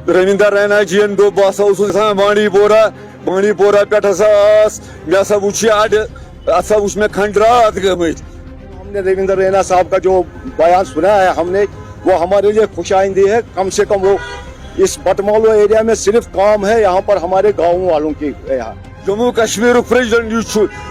रविंदर रैना जी दो बस बांडी पोरा पे मे हसा वुच असा वुच मे खंडरात गमत। हमने रविंदर रैना साहब का जो बयान सुना है हमने, वो हमारे लिए खुशाइंदी है। कम से कम वो इस बटमालू एरिया में सिर्फ काम है यहाँ पर हमारे गाँव वालों की। यहाँ जम्मू कश्मीर प्रेसिडेंट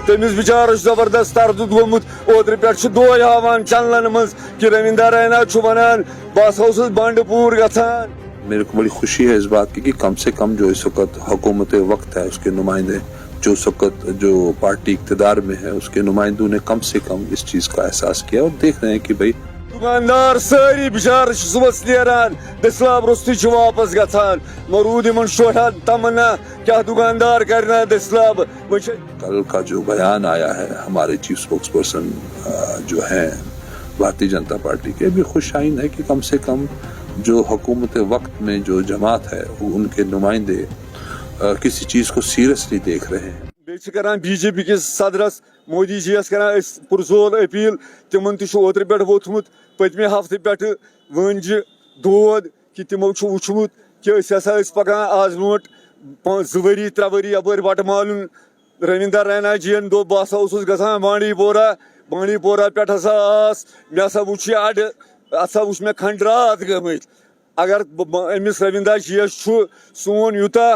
तमिस बिचार जबरदस्त तरदुद गोमुत ओत्र पे दोय हावान चैनलन मज कि रविंदर रैना वनान बस बंडपूर गथान। मेरे को बड़ी खुशी है इस बात की कि कम से कम जो इस वक्त हुकूमत वक्त है उसके नुमाइंदे, जो इस वक्त जो पार्टी इक़्तिदार में है उसके नुमाइंदों ने कम से कम इस चीज़ का एहसास किया और देख रहे हैं कि भाई दुकानदार सारी बिचार सुबह नेरान दस्लाब रुस्ती वापस गथान मरूद इन शोहन तमन्ना क्या दुकानदार करना दस्लाब। कल का जो बयान आया है हमारे चीफ स्पोक्स पर्सन जो है भारतीय जनता पार्टी के, भी खुशाइन है कि कम से कम जो हुकूमत वक्त में जो जमात है उनके नुमाइंदे किसी चीज़ को सीरियसली देख रहे हैं। बीजेपी के सदरस मोदी जी पुरजोर अपील तिमन तोत्र पे वोथमुत पतमे हफ्ते पे वंज दोद कि तिमो वुचमुत कि पकान आज ब्रोट 2 वरी 3 वरी यपर बट मालून रविंदर रैना जी दो बस गसान बांडी पोरा पे मे हसा वुच असा वुच मे खंडरात गमत। अगर अमिस रविंदर जी सोन यूता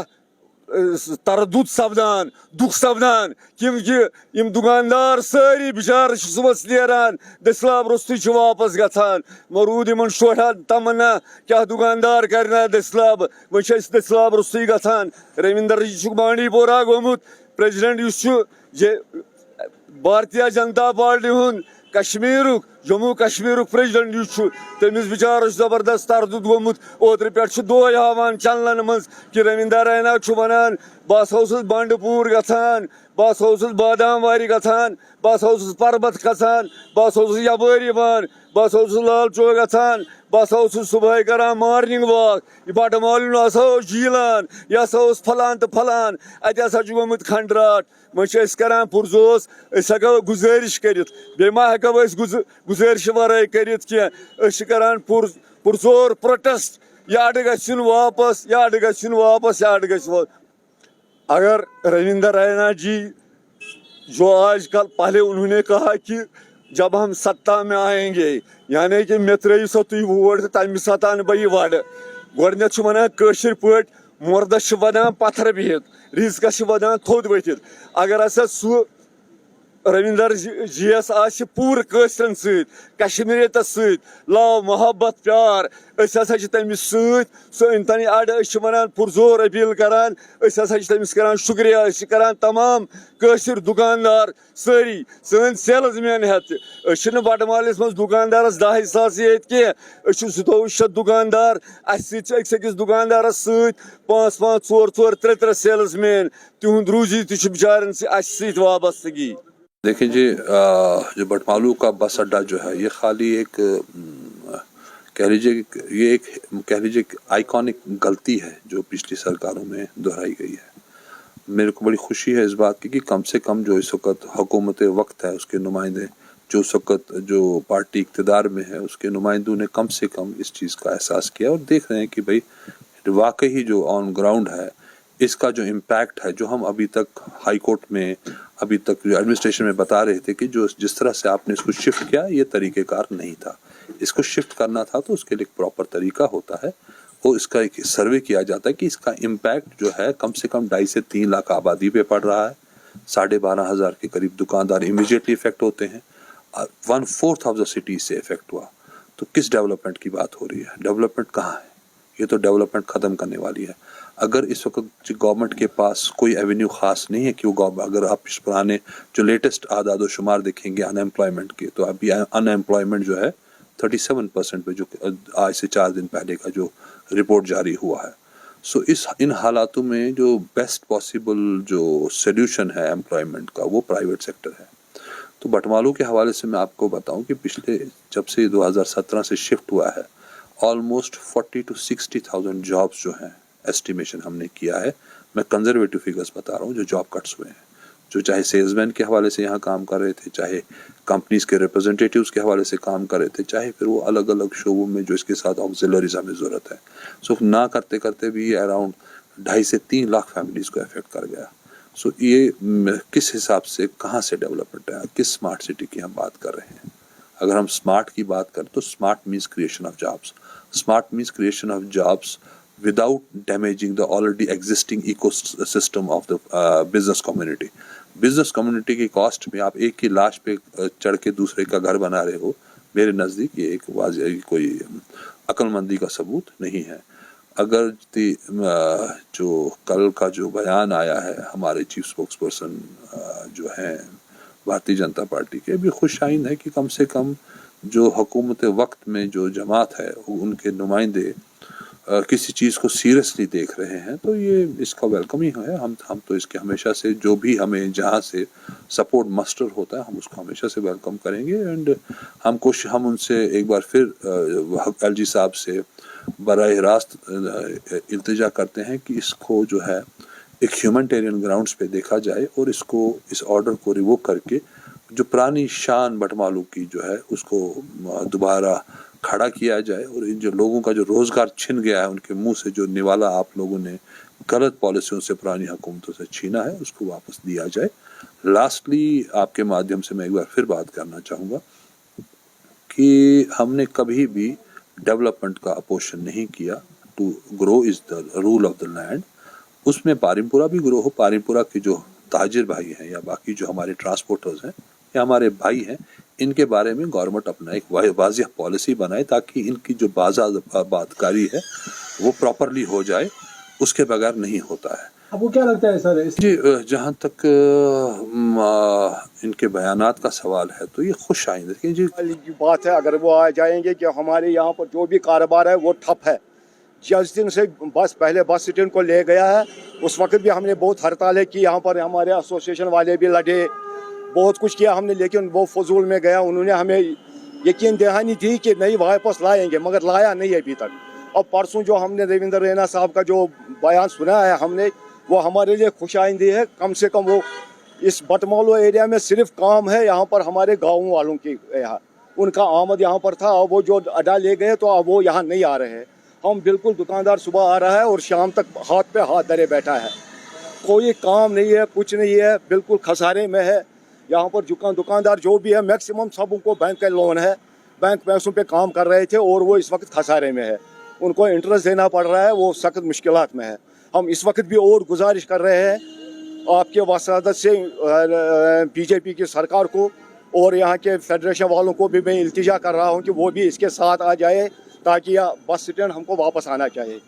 तरदुद सपदान दुख सपदान क्योंकि दुकानदार सारी बिचार सुबह नेरान दस्लाब रुस्ती वापस गथान मरूद इन शोहन तमन्ना क्या दुकानदार करना दस्लाब वो दस्लाब रुस्ती गथान। रविंदर जी बांडी पोरा गोमुत प्रेसिडेंट भारतीय जनता पार्टी हूँ कश्मीर जम्मू कश्मीर प्रेसिडेंट तमिस बिचार जबरदस्त तरदुद गोमुत ओत्र पे दोय हावान चैनलन मज कि रविंदर रैना वनान बस बंडपूर गथान बस बादाम वारी गथान बस पर्बत खसान बस यपर बस लाल चौक गथान बस सुबह करान मॉर्निंग वॉक बट मालून झीलान यह फलान तो फलान अत गोमुत खंडराट वो करान पुरजोस हेको गुजारिश कर बे मा हेको गुजारिश वराई कर करान पुरजोर प्रोटेस्ट याड गन वापस याड गन वापस याड गन। अगर रविंदर रैना जी जो आजकल पहले उन्होंने कहा कि जब हम सत्ता में आएंगे यानी कि मे त्रो सा तुम वोट तम सत अन बह वड़ गोडनेथ वन कशर पे मुर्दस वन पत्थर बिहित रिजकस वन थोद वथित। अगर हसा सह रविंदर जी यस पूर कशरन सश्मीरियत लाव मोहब्बत प्यार तमिस सन अड़ वन पुरजोर अपील करान तमिस करान शुक्रिया करान तमाम कशर दुकानदार सारी सन सेल्समैन हेत बटमालिस मज दुकानदारस 10 सास ये 27 दुकानदार अकिस दुकानदार 5 5 4 4 3 3 सेल्समैन तिहुंद रूजी बिचारन वाबस्तगी। देखिए जी जो बटमालू का बस अड्डा जो है ये खाली एक कह लीजिए आइकॉनिक गलती है जो पिछली सरकारों में दोहराई गई है। मेरे को बड़ी खुशी है इस बात की कि कम से कम जो इस वक्त हुकूमत वक्त है उसके नुमाइंदे, जो इस वक्त जो पार्टी इक़्तिदार में है उसके नुमाइंदों ने कम से कम इस चीज़ का एहसास किया और देख रहे हैं कि भाई वाकई जो ऑन ग्राउंड है इसका जो इम्पैक्ट है, जो हम अभी तक हाई कोर्ट में अभी तक जो एडमिनिस्ट्रेशन में बता रहे थे कि जो जिस तरह से आपने इसको शिफ्ट किया ये तरीक़ेकार नहीं था, इसको शिफ्ट करना था तो उसके लिए एक प्रॉपर तरीका होता है और इसका एक सर्वे किया जाता है कि इसका इम्पैक्ट जो है कम से कम 2.5 से 3 लाख आबादी पे पड़ रहा है। 12,500 के करीब दुकानदार इमीडिएटली इफेक्ट होते हैं, 1/4 ऑफ द सिटी से इफेक्ट हुआ। तो किस डेवलपमेंट की बात हो रही है? डेवलपमेंट कहाँ है? ये तो डेवलपमेंट ख़त्म करने वाली है। अगर इस वक्त गवर्नमेंट के पास कोई एवेन्यू ख़ास नहीं है कि वो अगर आप इस पुराने जो लेटेस्ट आदाद शुमार देखेंगे अनएम्प्लॉयमेंट के, तो अभी अनएम्प्लॉयमेंट जो है 37% पे, जो आज से 4 दिन पहले का जो रिपोर्ट जारी हुआ है। सो इन हालातों में जो बेस्ट पॉसिबल जो सोल्यूशन है एम्प्लॉयमेंट का वो प्राइवेट सेक्टर है। तो बटमालू के हवाले से मैं आपको बताऊं कि पिछले जब से 2017 से शिफ्ट हुआ है ऑलमोस्ट 40 to 60,000 जॉब्स जो हैं एस्टिमेशन हमने किया है, मैं कंजर्वेटिव फिगर्स बता रहा हूँ, जो जॉब कट्स हुए हैं, जो चाहे सेल्समैन के हवाले से यहाँ काम कर रहे थे, चाहे कंपनीज के रिप्रेजेंटेटिव्स के हवाले से काम कर रहे थे, चाहे फिर वो अलग अलग शोबों में जो इसके साथ ऑक्सिलरीज हमें ज़रूरत है। सो ना करते करते भी ये अराउंड 2.5 से 3 लाख फैमिलीज़ को अफेक्ट कर गया। सो ये किस हिसाब से कहाँ से डेवलपमेंट है, किस स्मार्ट सिटी की हम बात कर रहे हैं। अगर हम स्मार्ट की बात करें तो smart means creation of jobs, smart means creation of jobs without damaging the already existing ecosystem of the business community. Business community की कॉस्ट में आप एक ही लाश पे चढ़ के दूसरे का घर बना रहे हो, मेरे नज़दीक ये एक वाज़ेह कोई अक्लमंदी का सबूत नहीं है। अगर जो कल का जो बयान आया है हमारे चीफ स्पोक्स पर्सन जो हैं भारतीय जनता पार्टी के, भी खुशाइन है कि कम से कम जो हुकूमत वक्त में जो जमात है उनके नुमाइंदे किसी चीज़ को सीरियसली देख रहे हैं, तो ये इसका वेलकम ही है। हम तो इसके हमेशा से जो भी हमें जहाँ से सपोर्ट मस्टर होता है हम उसको हमेशा से वेलकम करेंगे। एंड हम उनसे एक बार फिर एलजी साहब से बराह रास्त इल्तिजा करते हैं कि इसको जो है एक ह्यूमैनिटेरियन ग्राउंड्स पे देखा जाए और इस ऑर्डर को रिवोक करके जो पुरानी शान बटमालू की जो है उसको दोबारा खड़ा किया जाए और इन जो लोगों का जो रोज़गार छिन गया है उनके मुंह से जो निवाला आप लोगों ने गलत पॉलिसियों से पुरानी हुकूमतों से छीना है उसको वापस दिया जाए। लास्टली आपके माध्यम से मैं एक बार फिर बात करना चाहूँगा कि हमने कभी भी डेवलपमेंट का अपोजिशन नहीं किया। To grow is the rule of the land. उसमें पारिमपुरा भी ग्रो हो, पारिमपुरा के जो ताजिर भाई हैं या बाकी जो हमारे ट्रांसपोर्टर्स हैं या हमारे भाई हैं, इनके बारे में गवर्नमेंट अपना एक वाज़ेह पॉलिसी बनाए ताकि इनकी जो बातकारी है वो प्रॉपरली हो जाए, उसके बगैर नहीं होता है। आपको क्या लगता है सर? जी, जहाँ तक इनके बयानात का सवाल है तो ये खुश आइंदे जी बात है। अगर वो आ जाएंगे कि हमारे यहाँ पर जो भी कारोबार है वो ठप है। जिस दिन से पहले बस स्टैंड को ले गया है उस वक्त भी हमने बहुत हड़तालें की, यहाँ पर हमारे एसोसिएशन वाले भी लड़े, बहुत कुछ किया हमने, लेकिन वो फजूल में गया। उन्होंने हमें यकीन दहानी दी कि नहीं वापस लाएंगे, मगर लाया नहीं है अभी तक। और परसों जो हमने रविंद्र रैना साहब का जो बयान सुना है हमने, वो हमारे लिए खुशाइंदी है। कम से कम वो इस बटमालू एरिया में सिर्फ काम है यहाँ पर हमारे गाँव वालों की, यहाँ उनका आमद यहाँ पर था और वो जो अड्डा ले गए तो अब वो यहाँ नहीं आ रहे हैं। हम बिल्कुल दुकानदार सुबह आ रहा है और शाम तक हाथ पे हाथ धरे बैठा है, कोई काम नहीं है, कुछ नहीं है, बिल्कुल खसारे में है। यहाँ पर दुकानदार जो भी है मैक्सिमम सब उनको बैंक का लोन है, बैंक पैसों पे काम कर रहे थे और वो इस वक्त खसारे में है, उनको इंटरेस्ट देना पड़ रहा है, वो सख्त मुश्किलात में है। हम इस वक्त भी और गुजारिश कर रहे हैं आपके वसादत से बीजेपी की सरकार को और यहाँ के फेडरेशन वालों को भी मैं इल्तिजा कर रहा हूँ कि वो भी इसके साथ आ जाए ताकि बस स्टैंड हमको वापस आना चाहिए।